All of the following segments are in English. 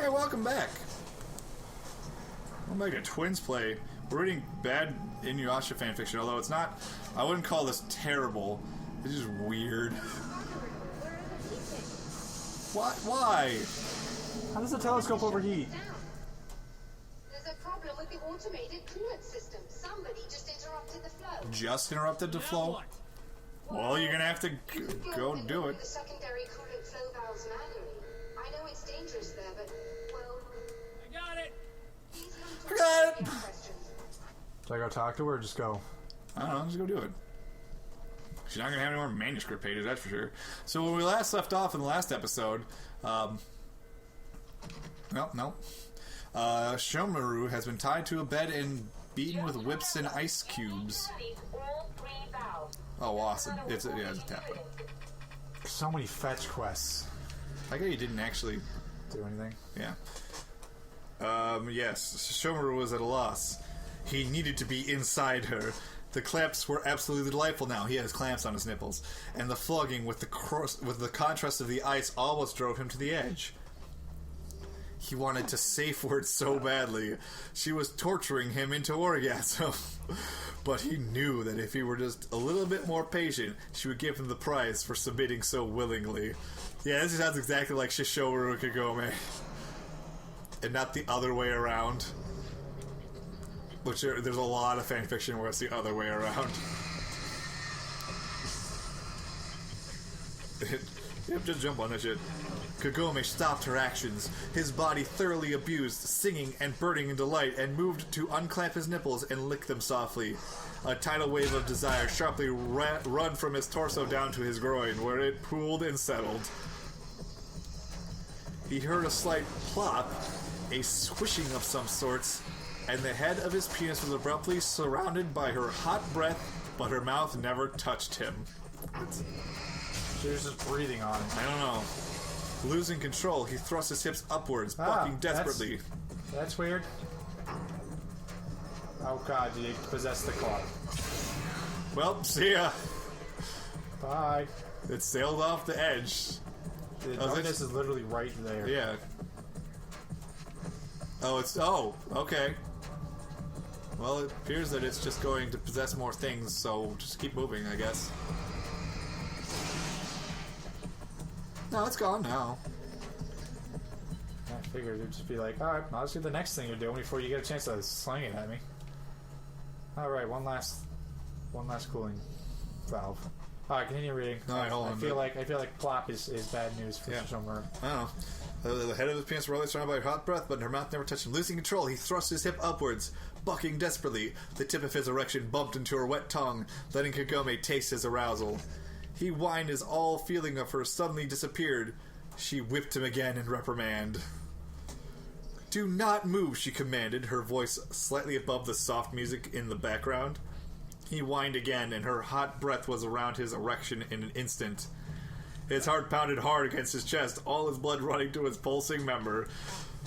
Alright, welcome back. Welcome back to Twins Play. We're reading bad Inuyasha fanfiction, although it's not... I wouldn't call this terrible. It's just weird. What? Why? How does the telescope overheat? There's a problem with the automated coolant system. Somebody just interrupted the flow. Just interrupted the flow? Well, you're gonna have to go do it. The secondary coolant flow valves manually. I know it's dangerous there, but, well... I got it! I got it! Should I go talk to her or just go? I don't know, just go do it. She's not gonna have any more manuscript pages, that's for sure. So when we last left off in the last episode, Shomaru has been tied to a bed and beaten with whips and ice cubes. Oh, awesome. It's a tablet. So many fetch quests. I guess you didn't actually do anything. Yeah. Yes, Shomaru was at a loss. He needed to be inside her. The clamps were absolutely delightful now. He has clamps on his nipples. And the flogging with the contrast of the ice almost drove him to the edge. He wanted to safe word so badly. She was torturing him into orgasm. But he knew that if he were just a little bit more patient, she would give him the prize for submitting so willingly. Yeah, this sounds exactly like Shishomaru Kagome. And not the other way around. Which there's a lot of fanfiction where it's the other way around. Yep, just jump on that shit. Kagome stopped her actions, his body thoroughly abused, singing and burning in delight, and moved to unclamp his nipples and lick them softly. A tidal wave of desire sharply run from his torso down to his groin, where it pooled and settled. He heard a slight plop, a swishing of some sorts, and the head of his penis was abruptly surrounded by her hot breath, but her mouth never touched him. She was just breathing on him. I don't know. Losing control, he thrust his hips upwards, bucking desperately. That's weird. Oh god, you possessed the claw. Well, see ya. Bye. It sailed off the edge. The darkness is literally right there. Yeah. Oh, okay. Well, it appears that it's just going to possess more things, so just keep moving, I guess. No, it's gone now. I figured it'd just be like, alright, I'll just do the next thing you're doing before you get a chance to sling it at me. Alright, one last cooling valve. Alright, continue reading. Alright, hold on. I feel like plop is bad news for Shomaru. I don't know. The head of his penis was really surrounded by her hot breath, but her mouth never touched him. Losing control, he thrust his hip upwards, bucking desperately. The tip of his erection bumped into her wet tongue, letting Kagome taste his arousal. He whined as all feeling of her suddenly disappeared. She whipped him again in reprimand. Do not move, she commanded, her voice slightly above the soft music in the background. He whined again, and her hot breath was around his erection in an instant. His heart pounded hard against his chest, all his blood running to his pulsing member.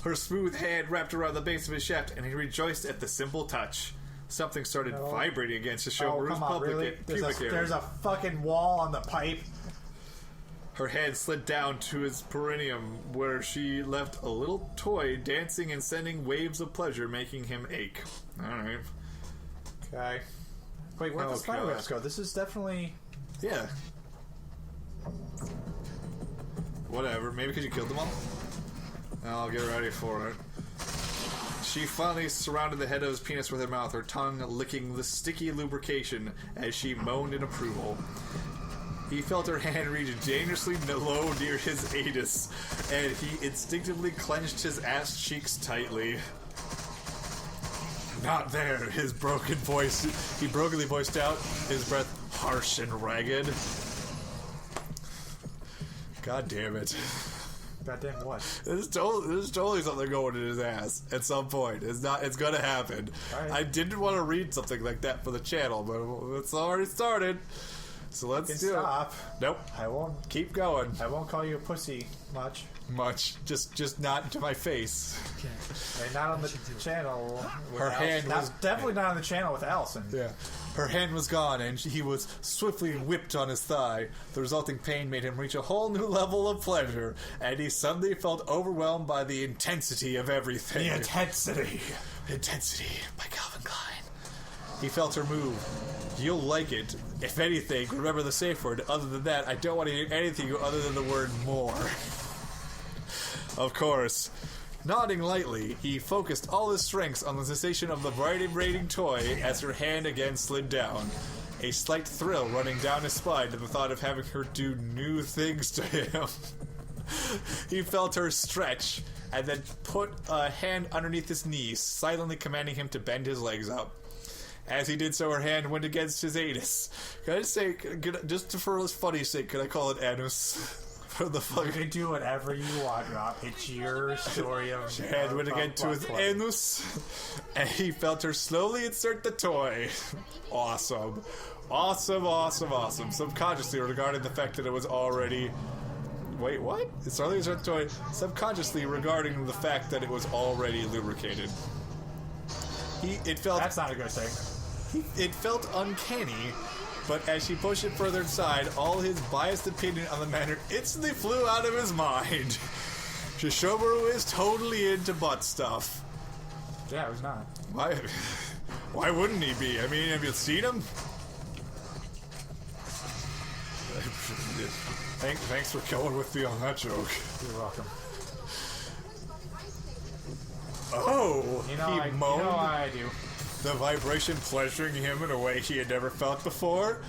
Her smooth hand wrapped around the base of his shaft, and he rejoiced at the simple touch. Something started vibrating against his Shomaru's pubic area. There's a fucking wall on the pipe. Her hand slid down to his perineum, where she left a little toy dancing and sending waves of pleasure, making him ache. Alright. Okay. Wait, where'd the spider webs go? This is definitely... Yeah. Whatever. Maybe because you killed them all? I'll get ready for it. She finally surrounded the head of his penis with her mouth, her tongue licking the sticky lubrication as she moaned in approval. He felt her hand reach dangerously low near his anus, and he instinctively clenched his ass cheeks tightly. Not there, he brokenly voiced out, his breath harsh and ragged. God damn it. Goddamn what? There's totally something going in his ass at some point. It's gonna happen. Right. I didn't want to read something like that for the channel, but it's already started. So let's do stop. it. Nope. I won't. Keep going. I won't call you a pussy much. much. Just not to my face. And not on the channel. Her hand was definitely not on the channel with Allison. Yeah. Her hand was gone, and he was swiftly whipped on his thigh. The resulting pain made him reach a whole new level of pleasure, and he suddenly felt overwhelmed by the intensity of everything. The intensity. Intensity by Calvin Klein. He felt her move. You'll like it. If anything, remember the safe word. Other than that, I don't want to hear anything other than the word more. Of course. Nodding lightly, he focused all his strengths on the sensation of the vibrating toy as her hand again slid down. A slight thrill running down his spine at the thought of having her do new things to him. He felt her stretch, and then put a hand underneath his knees, silently commanding him to bend his legs up. As he did so, her hand went against his anus. Can I just say, just for funny's sake, could I call it anus? For the fuck? You can do whatever you want, Rob. It's your story of... Her hand went again to his anus, and he felt her slowly insert the toy. Awesome. Subconsciously, regarding the fact that it was already... Wait, what? It's slowly insert the toy. Subconsciously, regarding the fact that it was already lubricated. It felt... That's not a good thing. It felt uncanny, but as she pushed it further inside, all his biased opinion on the matter instantly flew out of his mind. Shishomaru is totally into butt stuff. Yeah, who's not? Why wouldn't he be? I mean, have you seen him? Thanks for going with me on that joke. You're welcome. Oh, he moaned. You know I do. The vibration pleasuring him in a way he had never felt before.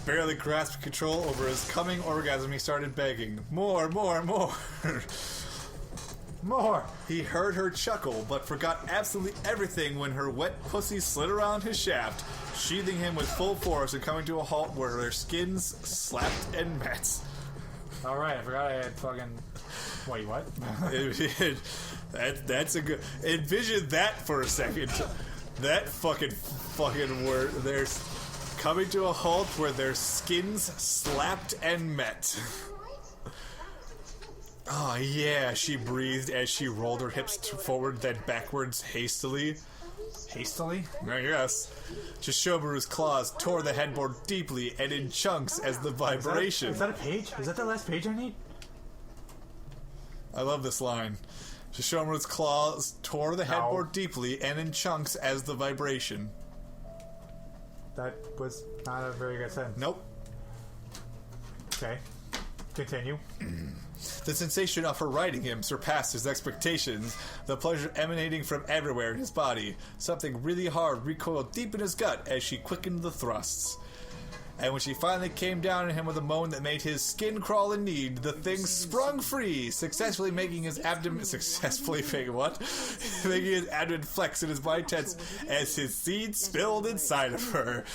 Barely grasping control over his coming orgasm, he started begging, more. More! He heard her chuckle, but forgot absolutely everything when her wet pussy slid around his shaft, sheathing him with full force and coming to a halt where their skins slapped and met. Alright, I forgot I had fucking... Wait, what? That's a good... Envision that for a second. That fucking word. There's coming to a halt where their skins slapped and met. Oh, yeah, she breathed as she rolled her hips forward, then backwards hastily. Hastily? Yes. Shishomaru's claws tore the headboard deeply and in chunks as the vibration... Is that a page? Is that the last page I need? I love this line. Shishomaru's claws tore the headboard deeply and in chunks as the vibration. That was not a very good sentence. Nope. Okay. Continue. The sensation of her riding him surpassed his expectations, the pleasure emanating from everywhere in his body. Something really hard recoiled deep in his gut as she quickened the thrusts. And when she finally came down on him with a moan that made his skin crawl in need, the thing sprung free, successfully making his abdomen... making his abdomen flex and his body tense as his seed spilled inside of her.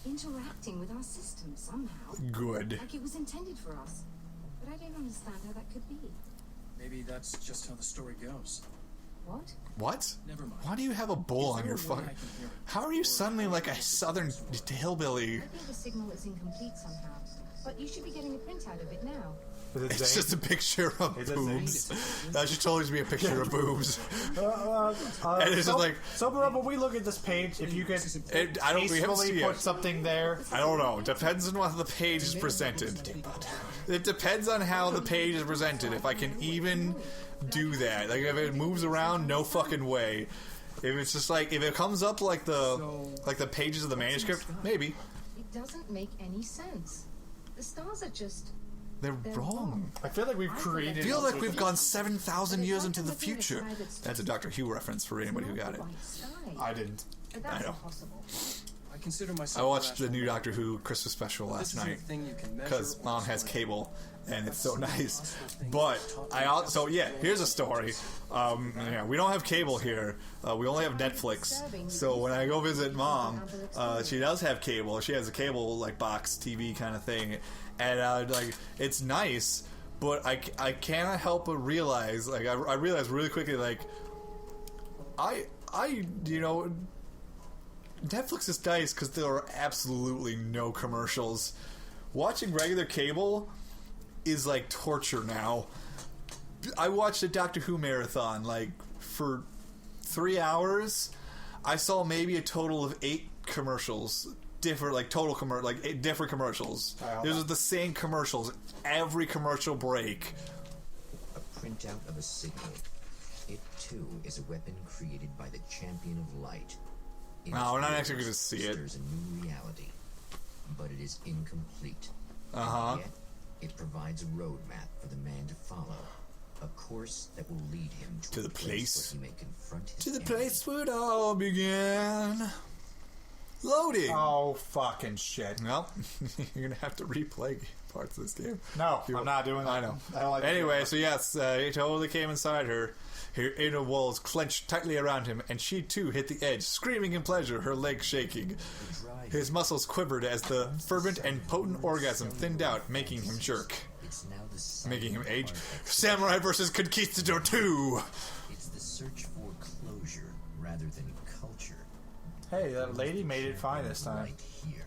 Interacting with our system somehow. Good. Like it was intended for us. But I don't understand how that could be. Maybe that's just how the story goes. What? What? Never mind. Why do you have a bull on your fucking... How are you suddenly like a southern hillbilly? I think the signal is incomplete somehow. But you should be getting a printout of it now. It's just a picture of boobs. That should totally be a picture of boobs. And it's just like... So, when we look at this page, if you could tastefully put something there... I don't know. Depends on what the page is presented. It depends on how the page is presented. If I can even do that. Like, if it moves around, no fucking way. If it's just like... If it comes up like the pages of the manuscript, maybe. It doesn't make any sense. The stars are just... They're wrong. I feel like we've created... I feel like we've gone 7,000 years into the future. That's a Doctor Who reference for anybody who got it. I didn't. I know. I consider myself... I watched the new Doctor Who Christmas special last night because Mom has cable and it's so nice. But here's a story. We don't have cable here. We only have Netflix. So when I go visit Mom, she does have cable. She has a cable like box TV kind of thing. And it's nice, but I cannot help but realize, like, I realized really quickly, like, Netflix is nice because there are absolutely no commercials. Watching regular cable is like torture now I watched a Doctor Who marathon, like, for 3 hours. I saw maybe a total of 8 commercials. Different, like, different commercials. These are the same commercials. Every commercial break. A printout of a signal. It, too, is a weapon created by the Champion of Light. No, we're not actually going to see it. There's a new reality, but it is incomplete. Uh-huh. Yet, it provides a roadmap for the man to follow. A course that will lead him to the place where he may confront his To the enemy. place where it all began. Loading. Oh, fucking shit. Well, you're gonna have to replay parts of this game. No, I'm not doing that. I know. I don't like Anyway, so yes, he totally came inside her. Her inner walls clenched tightly around him, and she too hit the edge, screaming in pleasure, her legs shaking. His muscles quivered as the fervent and potent orgasm thinned out, making him jerk. It's now the Making him age. part of- Samurai vs. Conquistador 2! It's the search for closure rather than culture. Hey, that lady made it fine this time. Right here.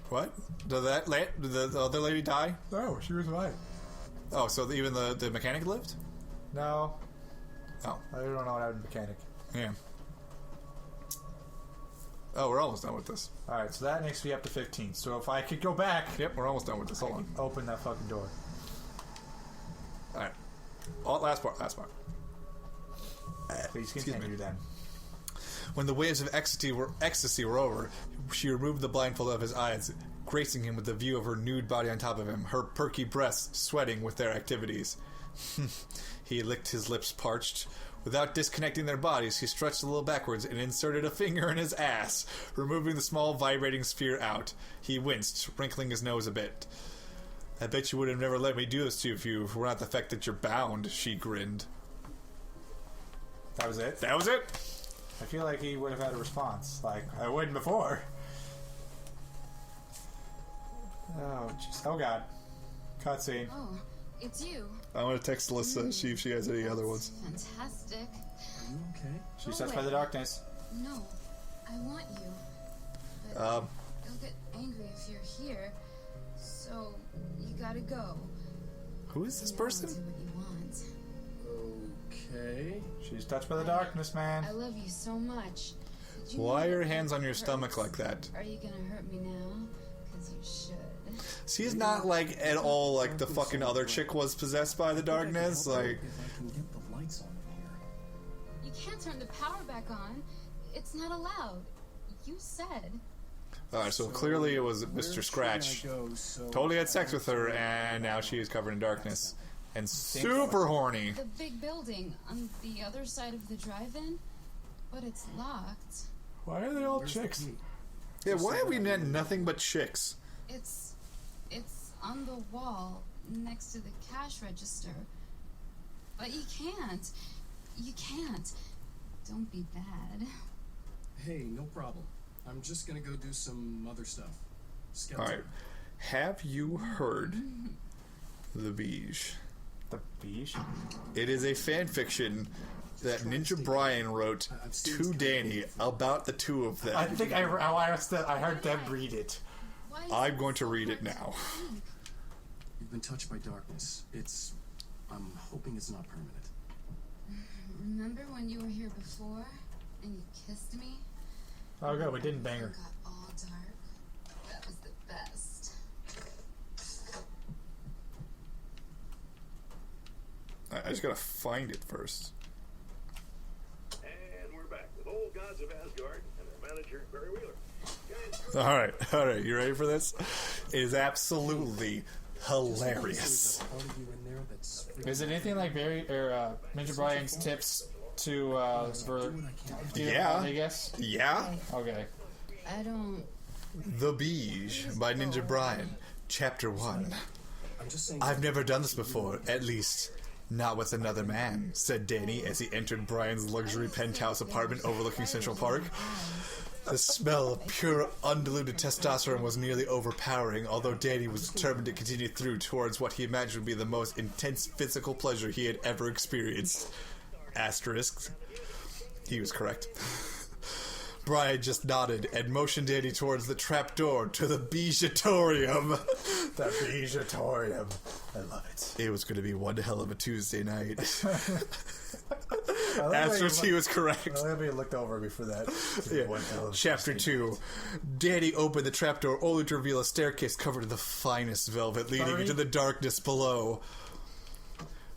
What? Did the other lady die? No, she was right. Oh, so even the mechanic lived? No, Oh, I don't know what happened to mechanic. yeah. Oh, we're almost done with this. Alright, so that makes me up to 15. So if I could go back, Yep, we're almost done with this. Hold on. open that fucking door. Alright. Last part. Please Excuse continue then. When the waves of ecstasy were over, she removed the blindfold of his eyes, gracing him with the view of her nude body on top of him, her perky breasts sweating with their activities. He licked his lips parched. Without disconnecting their bodies, he stretched a little backwards and inserted a finger in his ass, removing the small vibrating sphere out. He winced, wrinkling his nose a bit. I bet you would have never let me do this to you if you were not the fact that you're bound, she grinned. That was it? That was it? I feel like he would have had a response. Like, I wouldn't before. Oh, jeez. Oh, God. Cutscene. Oh, it's you. I'm going to text Alyssa, see if she has any other ones. Fantastic. Are you okay? She's touched by the darkness. No, I want you. But Um, you'll get angry if you're here. So you gotta go. Who is this Now person? Do what you want. Okay. She's touched by the darkness, man. I love you so much. Did you Why know are your that hands on your hurts? stomach like that? Are you gonna hurt me now? Because you should. She's not like at all like the fucking other chick was possessed by the darkness. Like, If I can get the lights on in here. You can't turn the power back on. It's not allowed. You said. alright, so clearly it was Mr. Scratch. Totally had sex with her, and now she is covered in darkness and super horny. The big building on the other side of the drive-in, but it's locked. Why are they all chicks? Yeah, why have we met nothing but chicks? It's on the wall next to the cash register. But you can't. You can't. Don't be bad. Hey, no problem. I'm just gonna go do some other stuff. Skeleton. Alright, have you heard The Beige? The beige? It is a fan fiction that Ninja Brian wrote to Danny about the two of them. I think I heard Deb read it. Why is I'm it going to so read hard it now. think? You've been touched by darkness. I'm hoping it's not permanent. Remember when you were here before and you kissed me? Oh, good. We didn't bang her. It got all dark. That was the best. I just gotta find it first. And we're back with old gods of Asgard and their manager, Barry Wheeler. Guys, Alright, you ready for this? It is absolutely hilarious. There's a part of you in there that's Is it anything like Barry or Ninja Brian's tips to for Yeah. I guess. Yeah? Okay. I don't. The Beige by Ninja Brian, Chapter 1. I'm just saying. I've never done this before, at least not with another man, said Danny as he entered Brian's luxury penthouse apartment overlooking Central Park. The smell of pure, undiluted testosterone was nearly overpowering, although Danny was determined to continue through towards what he imagined would be the most intense physical pleasure he had ever experienced. Asterisk. He was correct. Brian just nodded and motioned Danny towards the trapdoor to the Bijatorium. The Bijatorium. I love it. It was going to be one hell of a Tuesday night. I like Astro how T you was correct. I like how you looked over before that. Yeah. One hell of a Chapter Tuesday 2. night. Danny opened the trapdoor only to reveal a staircase covered in the finest velvet leading into the darkness below.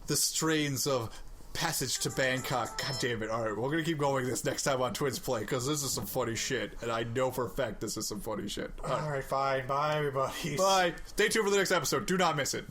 The strains of Passage to Bangkok. God damn it. Alright, we're gonna keep going this next time on Twins Play, because this is some funny shit. And I know for a fact this is some funny shit. Alright, fine. Bye, everybody. Bye. Stay tuned for the next episode. Do not miss it.